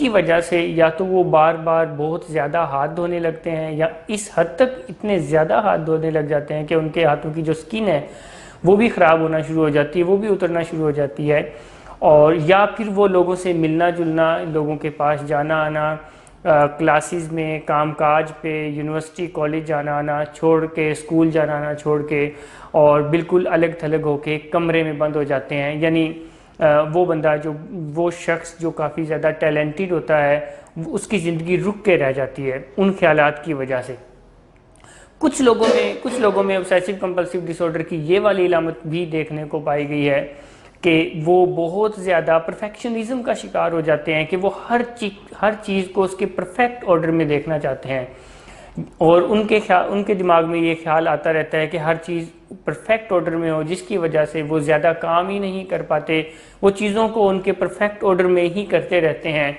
जिसकी वजह से या तो वो बार बार बहुत ज़्यादा हाथ धोने लगते हैं, या इस हद तक इतने ज़्यादा हाथ धोने लग जाते हैं कि उनके हाथों की जो स्किन है वो भी ख़राब होना शुरू हो जाती है, वो भी उतरना शुरू हो जाती है। और या फिर वो लोगों से मिलना जुलना, लोगों के पास जाना आना, क्लासेस में, कामकाज पे, यूनिवर्सिटी कॉलेज जाना आना छोड़ के, स्कूल जाना आना छोड़ के, और बिल्कुल अलग थलग होके कमरे में बंद हो जाते हैं। यानी वो बंदा जो, वो शख्स जो काफ़ी ज़्यादा टैलेंटेड होता है, उसकी ज़िंदगी रुक के रह जाती है उन ख्यालात की वजह से। कुछ लोगों में ऑब्सेसिव कंपल्सिव डिसऑर्डर की ये वाली इलामत भी देखने को पाई गई है कि वो बहुत ज़्यादा परफेक्शनिज्म का शिकार हो जाते हैं, कि वो हर चीज़ को उसके परफेक्ट ऑर्डर में देखना चाहते हैं, और उनके दिमाग में ये ख्याल आता रहता है कि हर चीज़ परफेक्ट ऑर्डर में हो, जिसकी वजह से वो ज़्यादा काम ही नहीं कर पाते, वो चीज़ों को उनके परफेक्ट ऑर्डर में ही करते रहते हैं।